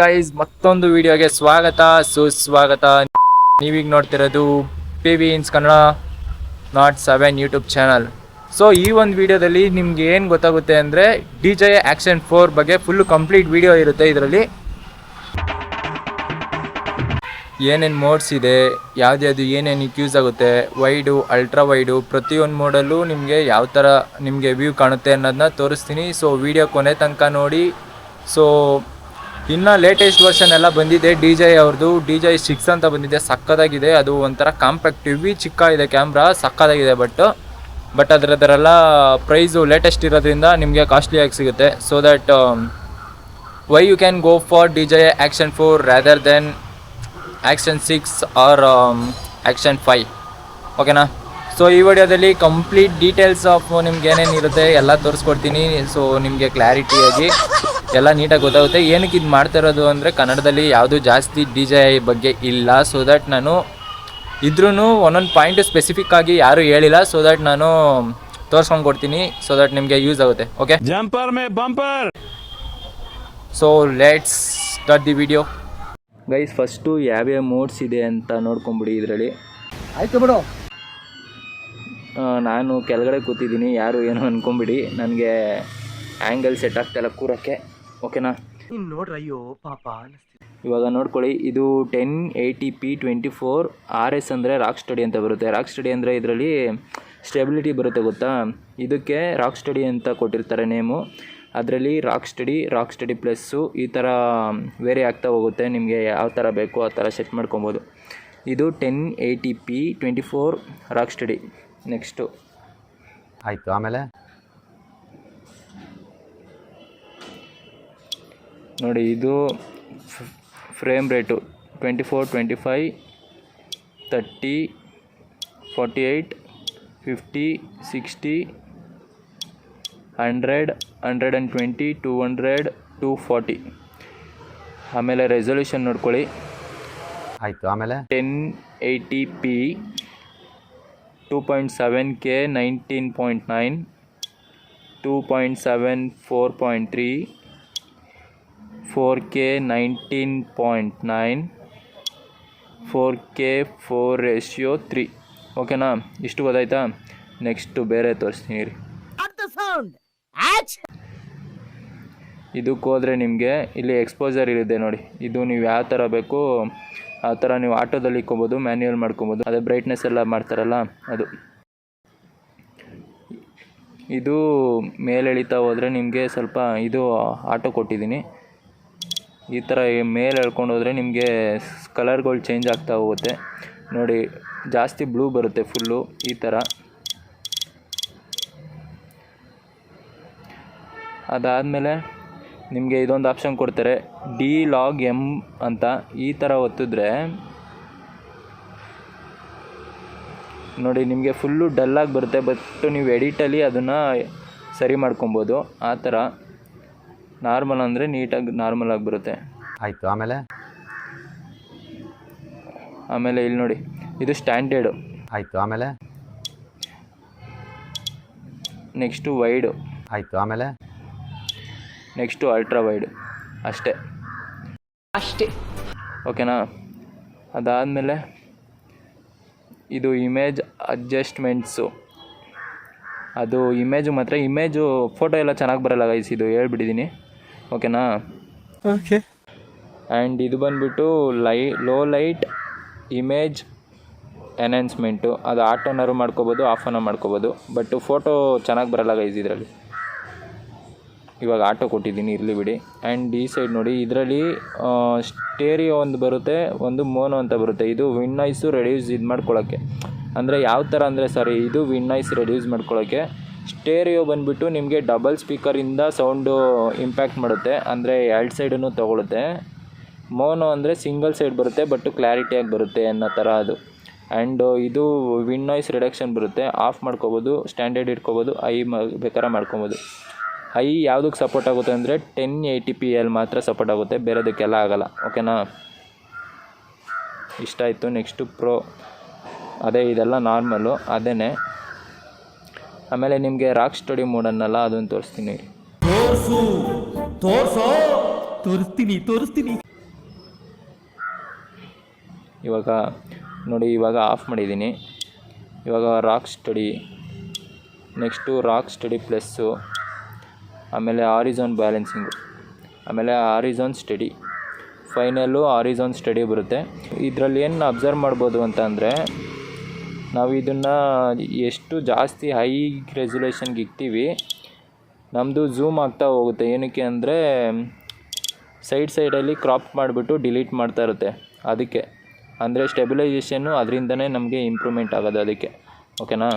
Guys ಮತ್ತೊಂದು ವಿಡಿಯೋಗೆ ಸ್ವಾಗತ ಸುಸ್ವಾಗತ. ನೀವೀಗ ನೋಡ್ತಿರೋದು PVINS Kannada not 7 YouTube channel. So ಈ ಒಂದು ವಿಡಿಯೋದಲ್ಲಿ ನಿಮ್ಗೆ ಏನು ಗೊತ್ತಾಗುತ್ತೆ ಅಂದರೆ DJI Action 4 ಬಗ್ಗೆ ಫುಲ್ಲು ಕಂಪ್ಲೀಟ್ ವಿಡಿಯೋ ಇರುತ್ತೆ. ಇದರಲ್ಲಿ ಏನೇನು ಮೋಡ್ಸ್ ಇದೆ, ಯಾವ್ದು ಏನೇನಕ್ಕೆ ಯೂಸ್ ಆಗುತ್ತೆ, ವೈಡು ಅಲ್ಟ್ರಾ ವೈಡು ಪ್ರತಿಯೊಂದು ಮೋಡಲ್ಲೂ ನಿಮಗೆ ಯಾವ ಥರ ನಿಮಗೆ ವ್ಯೂ ಕಾಣುತ್ತೆ ಅನ್ನೋದನ್ನ ತೋರಿಸ್ತೀನಿ. ಸೊ ವಿಡಿಯೋ ಕೊನೆ ತನಕ ನೋಡಿ. ಸೊ ಇನ್ನು ಲೇಟೆಸ್ಟ್ ವರ್ಷನ್ ಎಲ್ಲ ಬಂದಿದೆ DJI ಅವ್ರದ್ದು. DJI 6 ಅಂತ ಬಂದಿದೆ, ಸಕ್ಕದಾಗಿದೆ. ಅದು ಒಂಥರ ಕಾಂಪ್ಯಾಕ್ಟ್ ಹೆವಿ ಚಿಕ್ಕ ಇದೆ, ಕ್ಯಾಮ್ರಾ ಸಕ್ಕದಾಗಿದೆ. ಬಟ್ ಅದರದರೆಲ್ಲ ಪ್ರೈಸು ಲೇಟೆಸ್ಟ್ ಇರೋದ್ರಿಂದ ನಿಮಗೆ ಕಾಸ್ಟ್ಲಿಯಾಗಿ ಸಿಗುತ್ತೆ. So that why you can go for DJI Action 4 rather than Action 6 or Action 5. ಓಕೆನಾ? ಸೊ ಈ ವಿಡಿಯೋದಲ್ಲಿ ಕಂಪ್ಲೀಟ್ ಡೀಟೇಲ್ಸ್ ಆಫ್ ನಿಮ್ಗೆ ಏನೇನು ಇರುತ್ತೆ ಎಲ್ಲ ತೋರಿಸ್ಕೊಡ್ತೀನಿ. ಸೊ ನಿಮಗೆ ಕ್ಲಾರಿಟಿಯಾಗಿ ಎಲ್ಲ ನೀಟಾಗಿ ಗೊತ್ತಾಗುತ್ತೆ. ಏನಕ್ಕೆ ಇದು ಮಾಡ್ತಾ ಇರೋದು ಅಂದರೆ ಕನ್ನಡದಲ್ಲಿ ಯಾವುದು ಜಾಸ್ತಿ DJI ಬಗ್ಗೆ ಇಲ್ಲ. ಸೊ ದ್ಯಾಟ್ ನಾನು ಇದ್ರೂ ಒಂದೊಂದು ಪಾಯಿಂಟ್ ಸ್ಪೆಸಿಫಿಕ್ ಆಗಿ ಯಾರೂ ಹೇಳಿಲ್ಲ. ಸೊ ದ್ಯಾಟ್ ನಾನು ತೋರಿಸ್ಕೊಂಡು ಕೊಡ್ತೀನಿ. ಸೊ ದ್ಯಾಟ್ ನಿಮಗೆ ಯೂಸ್ ಆಗುತ್ತೆ. Okay, jumper May bumper. So let's start the video. Guys first ಯಾವ್ಯಾವ ಮೋಡ್ಸ್ ಇದೆ ಅಂತ ನೋಡ್ಕೊಂಬಿಡಿ. ಇದರಲ್ಲಿ ಆಯ್ತು ಬಿಡು, ನಾನು ಕೆಳಗಡೆ ಕೂತಿದ್ದೀನಿ, ಯಾರು ಏನೋ ಅಂದ್ಕೊಂಬಿಡಿ. ನನಗೆ ಆ್ಯಂಗಲ್ ಸೆಟ್ ಆಗ್ತಾಯಿಲ್ಲ ಕೂರೋಕ್ಕೆ. ಓಕೆನಾ? ನೋಡ್ರಿ, ಅಯ್ಯೋ ಪಾಪ. ಇವಾಗ ನೋಡ್ಕೊಳ್ಳಿ, ಇದು 1080p 24 RS ಅಂದರೆ ರಾಕ್ ಸ್ಟಡಿ ಅಂತ ಬರುತ್ತೆ. ರಾಕ್ ಸ್ಟಡಿ ಅಂದರೆ ಇದರಲ್ಲಿ ಸ್ಟೆಬಿಲಿಟಿ ಬರುತ್ತೆ, ಗೊತ್ತಾ? ಇದಕ್ಕೆ ರಾಕ್ ಸ್ಟಡಿ ಅಂತ ಕೊಟ್ಟಿರ್ತಾರೆ ನೇಮು. ಅದರಲ್ಲಿ ರಾಕ್ ಸ್ಟಡಿ ಪ್ಲಸ್ಸು ಈ ಥರ ವೇರಿ ಆಗ್ತಾ ಹೋಗುತ್ತೆ. ನಿಮಗೆ ಯಾವ ಥರ ಬೇಕೋ ಆ ಥರ ಸೆಟ್ ಮಾಡ್ಕೊಬೋದು. ಇದು 1080p 24 ರಾಕ್ ಸ್ಟಡಿ. ನೆಕ್ಸ್ಟು ಆಯಿತು, ಆಮೇಲೆ ನೋಡಿ, ಇದು ಫ್ರೇಮ್ ರೇಟು 24, 25, 30, 48, 50, 60, 100, 120, 200, 240. ಆಮೇಲೆ ರೆಸೊಲ್ಯೂಷನ್ ನೋಡ್ಕೊಳ್ಳಿ. ಆಯಿತು, ಆಮೇಲೆ 1080p 2.7K 19.9, 2.7 4.3, 4K 19.9, 4K 4:3. ಓಕೆನಾ? ಇಷ್ಟು ಗೊತ್ತಾಯ್ತಾ? ನೆಕ್ಸ್ಟು ಬೇರೆ ತೋರಿಸ್ತೀನಿ ರೀ. ಇದಕ್ಕೆ ಹೋದರೆ ನಿಮಗೆ ಇಲ್ಲಿ ಎಕ್ಸ್ಪೋಜರ್ ಇರುತ್ತೆ ನೋಡಿ. ಇದು ನೀವು ಯಾವ ಥರ ಬೇಕು ಆ ಥರ ನೀವು ಆಟೋದಲ್ಲಿ ಇಕ್ಕೊಬೋದು, ಮ್ಯಾನ್ಯುವಲ್ ಮಾಡ್ಕೊಬೋದು. ಅದೇ ಬ್ರೈಟ್ನೆಸ್ ಎಲ್ಲ ಮಾಡ್ತಾರಲ್ಲ ಅದು. ಇದು ಮೇಲೆ ಎಳಿತಾ ಹೋದರೆ ನಿಮಗೆ ಸ್ವಲ್ಪ ಇದು ಆಟೋ ಕೊಟ್ಟಿದ್ದೀನಿ. ಈ ಥರ ಮೇಲೆ ಎಳ್ಕೊಂಡು ಹೋದರೆ ನಿಮಗೆ ಕಲರ್ಗಳು ಚೇಂಜ್ ಆಗ್ತಾ ಹೋಗುತ್ತೆ ನೋಡಿ. ಜಾಸ್ತಿ ಬ್ಲೂ ಬರುತ್ತೆ ಫುಲ್ಲು ಈ ಥರ. ಅದಾದಮೇಲೆ ನಿಮಗೆ ಇದೊಂದು ಆಪ್ಷನ್ ಕೊಡ್ತಾರೆ, D-Log-M ಅಂತ. ಈ ಥರ ಒತ್ತಿದ್ರೆ ನೋಡಿ ನಿಮಗೆ ಫುಲ್ಲು ಡಲ್ಲಾಗಿ ಬರುತ್ತೆ. ಬಟ್ ನೀವು ಎಡಿಟಲ್ಲಿ ಅದನ್ನು ಸರಿ ಮಾಡ್ಕೊಬೋದು. ಆ ಥರ ನಾರ್ಮಲ್ ಅಂದರೆ ನೀಟಾಗಿ ನಾರ್ಮಲಾಗಿ ಬರುತ್ತೆ. ಆಯಿತು, ಆಮೇಲೆ ಇಲ್ಲಿ ನೋಡಿ, ಇದು ಸ್ಟ್ಯಾಂಡರ್ಡು. ಆಯಿತು, ಆಮೇಲೆ ನೆಕ್ಸ್ಟು ವೈಡು. ಆಯಿತು, ಆಮೇಲೆ ನೆಕ್ಸ್ಟು ಅಲ್ಟ್ರಾ ವೈಡು. ಅಷ್ಟೇ. ಓಕೆನಾ? ಅದಾದಮೇಲೆ ಇದು ಇಮೇಜ್ ಅಡ್ಜಸ್ಟ್ಮೆಂಟ್ಸು. ಅದು ಇಮೇಜು ಫೋಟೋ ಎಲ್ಲ ಚೆನ್ನಾಗಿ ಬರಲ್ಲ ಗೈಸ್, ಇದು ಹೇಳ್ಬಿಟ್ಟಿದ್ದೀನಿ. ಓಕೆನಾ? ಓಕೆ. ಆ್ಯಂಡ್ ಇದು ಬಂದುಬಿಟ್ಟು ಲೋ ಲೈಟ್ ಇಮೇಜ್ ಎನ್ಹಾನ್ಸ್ಮೆಂಟು. ಅದು ಆಟೋನಾರು ಮಾಡ್ಕೋಬೋದು, ಆಫನ್ನು ಮಾಡ್ಕೋಬೋದು. ಬಟ್ ಫೋಟೋ ಚೆನ್ನಾಗಿ ಬರಲ್ಲ ಗೈಸ್ ಇದರಲ್ಲಿ. ಇವಾಗ ಆಟೋ ಕೊಟ್ಟಿದ್ದೀನಿ, ಇರಲಿ ಬಿಡಿ. ಆ್ಯಂಡ್ ಈ ಸೈಡ್ ನೋಡಿ, ಇದರಲ್ಲಿ ಸ್ಟೇರಿಯೋ ಒಂದು ಬರುತ್ತೆ, ಒಂದು ಮೋನೋ ಅಂತ ಬರುತ್ತೆ. ಇದು ವಿನ್ ನಾಯ್ಸು ರೆಡ್ಯೂಸ್ ಇದು ಮಾಡ್ಕೊಳ್ಳೋಕ್ಕೆ. ಅಂದರೆ ಯಾವ ಥರ ಅಂದರೆ ಇದು ವಿನ್ ನಾಯ್ಸ್ ರೆಡ್ಯೂಸ್ ಮಾಡ್ಕೊಳ್ಳೋಕ್ಕೆ. ಸ್ಟೇರಿಯೋ ಬಂದುಬಿಟ್ಟು ನಿಮಗೆ ಡಬಲ್ ಸ್ಪೀಕರಿಂದ ಸೌಂಡು ಇಂಪ್ಯಾಕ್ಟ್ ಮಾಡುತ್ತೆ, ಅಂದರೆ ಎರಡು ಸೈಡನ್ನು ತೊಗೊಳುತ್ತೆ. ಮೋನೋ ಅಂದರೆ ಸಿಂಗಲ್ ಸೈಡ್ ಬರುತ್ತೆ ಬಟ್ ಕ್ಲಾರಿಟಿಯಾಗಿ ಬರುತ್ತೆ ಅನ್ನೋ ಥರ ಅದು. ಆ್ಯಂಡ್ ಇದು ವಿನ್ ನಾಯ್ಸ್ ರಿಡಕ್ಷನ್ ಬರುತ್ತೆ, ಆಫ್ ಮಾಡ್ಕೋಬೋದು, ಸ್ಟ್ಯಾಂಡರ್ಡ್ ಇಟ್ಕೋಬೋದು, ಬೇಕಾದ್ರೆ ಮಾಡ್ಕೊಬೋದು. ಯಾವುದಕ್ಕೆ ಸಪೋರ್ಟ್ ಆಗುತ್ತೆ ಅಂದರೆ 1080p ಮಾತ್ರ ಸಪೋರ್ಟ್ ಆಗುತ್ತೆ, ಬೇರೆದಕ್ಕೆಲ್ಲ ಆಗಲ್ಲ. ಓಕೆನಾ? ಇಷ್ಟ ಆಯಿತು. Next pro. ಅದೇ ಇದೆಲ್ಲ ನಾರ್ಮಲು ಅದೇ. ಆಮೇಲೆ ನಿಮಗೆ ರಾಕ್ ಸ್ಟಡಿ ಮೋಡನ್ನಲ್ಲ ಅದನ್ನು ತೋರಿಸ್ತೀನಿ. ತೋರಿಸ್ತೀನಿ ಇವಾಗ ನೋಡಿ, ಇವಾಗ ಆಫ್ ಮಾಡಿದ್ದೀನಿ. ಇವಾಗ rock study, next rock study plus, ಆಮೇಲೆ ಆರಿಝಾನ್ ಬ್ಯಾಲೆನ್ಸಿಂಗು, ಆಮೇಲೆ ಆರಿಝಾನ್ ಸ್ಟಡಿ, ಫೈನಲ್ಲು ಆರಿಝಾನ್ ಸ್ಟಡಿ ಬರುತ್ತೆ. ಇದರಲ್ಲಿ ಏನು ಅಬ್ಸರ್ವ್ ಮಾಡ್ಬೋದು ಅಂತ ಅಂದರೆ, ನಾವು ಇದನ್ನು ಎಷ್ಟು ಜಾಸ್ತಿ ಹೈ ರೆಸೊಲ್ಯೂಷನ್ಗೆ ಇಕ್ತೀವಿ ನಮ್ಮದು ಝೂಮ್ ಆಗ್ತಾ ಹೋಗುತ್ತೆ. ಏನಕ್ಕೆ ಅಂದರೆ ಸೈಡಲ್ಲಿ ಕ್ರಾಪ್ ಮಾಡಿಬಿಟ್ಟು ಡಿಲೀಟ್ ಮಾಡ್ತಾ ಇರುತ್ತೆ. ಅದಕ್ಕೆ ಅಂದರೆ ಸ್ಟೆಬಿಲೈಸೇಷನ್ನು ಅದರಿಂದನೇ ನಮಗೆ ಇಂಪ್ರೂವ್ಮೆಂಟ್ ಆಗೋದು. ಅದಕ್ಕೆ ಓಕೆನಾ.